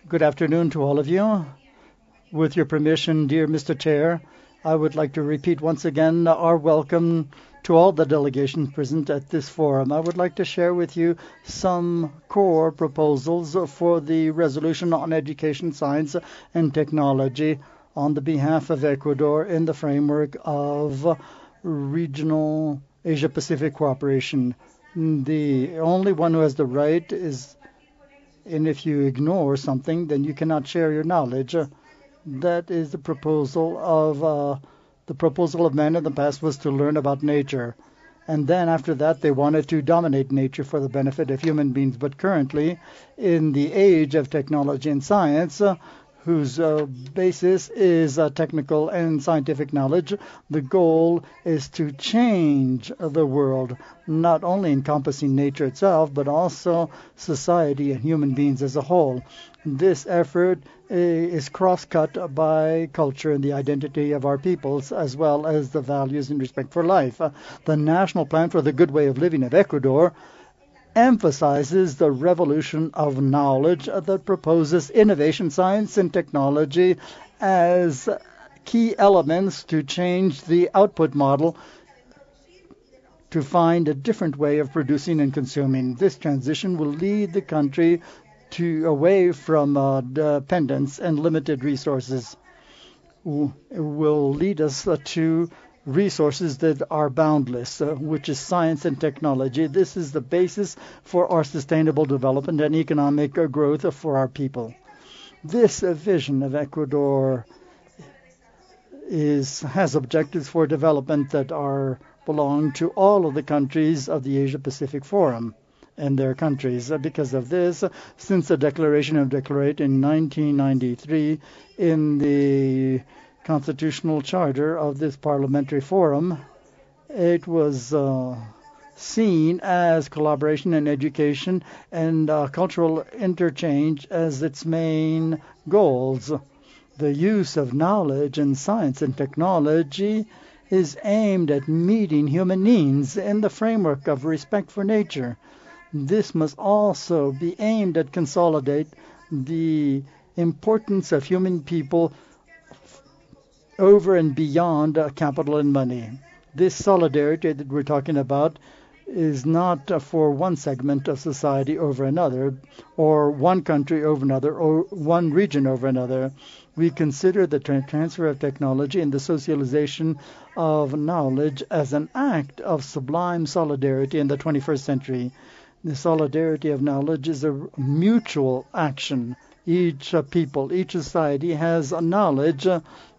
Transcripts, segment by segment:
Good afternoon to all of you. With your permission, dear Mr. Chair, I would like to repeat once again our welcome to all the delegations present at this forum. I would like to share with you some core proposals for the resolution on education, science, and technology on the behalf of Ecuador in the framework of regional Asia-Pacific cooperation. The only one who has the right is, and if you ignore something, then you cannot share your knowledge. That is the proposal of man in the past was to learn about nature. And then after that, they wanted to dominate nature for the benefit of human beings. But currently, in the age of technology and science, whose basis is technical and scientific knowledge, the goal is to change the world, not only encompassing nature itself, but also society and human beings as a whole. This effort is cross-cut by culture and the identity of our peoples, as well as the values and respect for life. The National Plan for the Good Way of Living of Ecuador emphasizes the revolution of knowledge that proposes innovation, science, and technology as key elements to change the output model to find a different way of producing and consuming. This transition will lead the country away from dependence and limited resources. It will lead us to resources that are boundless, which is science and technology. This is the basis for our sustainable development and economic growth for our people. This vision of Ecuador has objectives for development that belong to all of the countries of the Asia-Pacific Forum and their countries. Because of this, since the Declaration of Detroit in 1993, in the Constitutional Charter of this Parliamentary Forum, it was seen as collaboration in education and cultural interchange as its main goals. The use of knowledge in science and technology is aimed at meeting human needs in the framework of respect for nature. This must also be aimed at consolidate the importance of human people over and beyond capital and money. This solidarity that we're talking about is not for one segment of society over another, or one country over another, or one region over another. We consider the transfer of technology and the socialization of knowledge as an act of sublime solidarity in the 21st century. The solidarity of knowledge is a mutual action. Each people, each society has a knowledge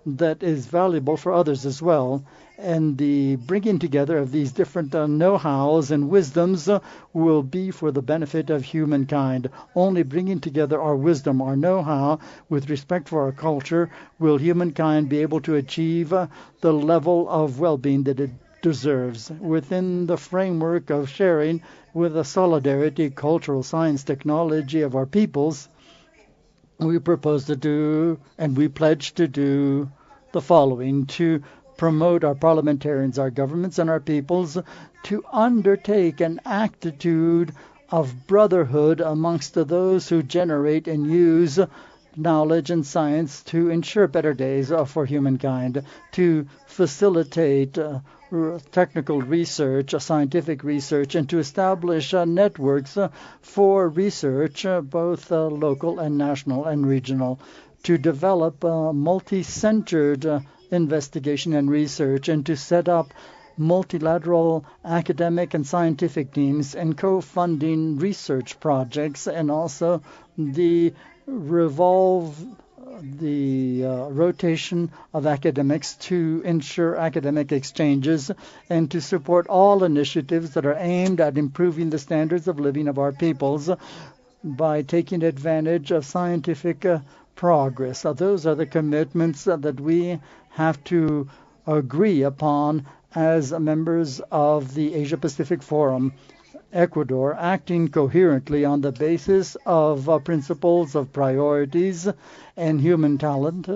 that is valuable for others as well. And the bringing together of these different know-hows and wisdoms will be for the benefit of humankind. Only bringing together our wisdom, our know-how, with respect for our culture, will humankind be able to achieve the level of well-being that it deserves. Within the framework of sharing with the solidarity, cultural, science, technology of our peoples, we propose to do, and we pledge to do, the following: to promote our parliamentarians, our governments, and our peoples to undertake an attitude of brotherhood amongst those who generate and use knowledge and science to ensure better days for humankind, to facilitate technical research, scientific research, and to establish networks for research, both local and national and regional, to develop multi-centered investigation and research, and to set up multilateral academic and scientific teams and co-funding research projects, and also the rotation of academics to ensure academic exchanges and to support all initiatives that are aimed at improving the standards of living of our peoples by taking advantage of scientific progress. Those are the commitments that we have to agree upon as members of the Asia-Pacific Forum. Ecuador, acting coherently on the basis of principles of priorities and human talent,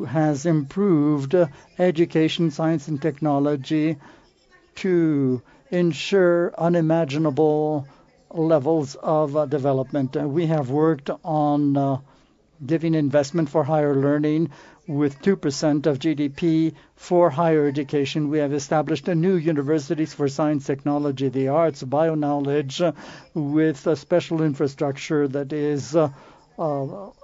has improved education, science, and technology to ensure unimaginable levels of development. We have worked on giving investment for higher learning with 2% of GDP for higher education. We have established a new universities for science, technology, the arts, bio-knowledge, with a special infrastructure that is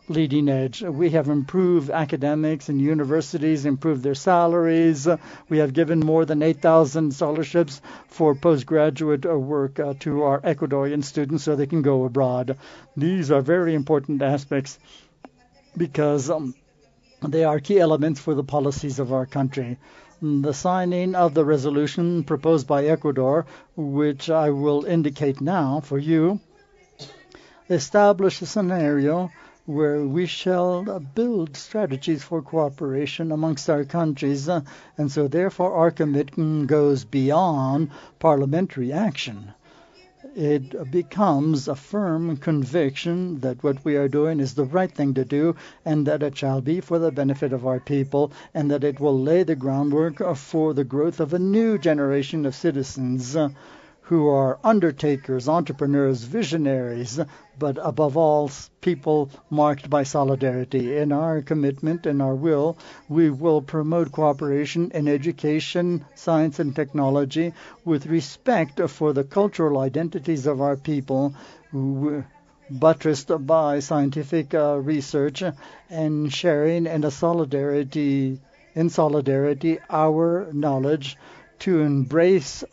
leading edge. We have improved academics and universities, improved their salaries. We have given more than 8,000 scholarships for postgraduate work to our Ecuadorian students so they can go abroad. These are very important aspects because they are key elements for the policies of our country. The signing of the resolution proposed by Ecuador, which I will indicate now for you, establish a scenario where we shall build strategies for cooperation amongst our countries, and so therefore our commitment goes beyond parliamentary action. It becomes a firm conviction that what we are doing is the right thing to do, and that it shall be for the benefit of our people, and that it will lay the groundwork for the growth of a new generation of citizens who are undertakers, entrepreneurs, visionaries, but above all, people marked by solidarity. In our commitment and our will, we will promote cooperation in education, science, and technology with respect for the cultural identities of our people, buttressed by scientific research and sharing and in solidarity our knowledge to embrace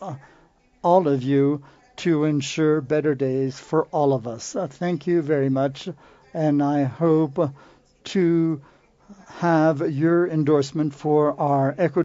all of you to ensure better days for all of us. Thank you very much, and I hope to have your endorsement for our Ecuador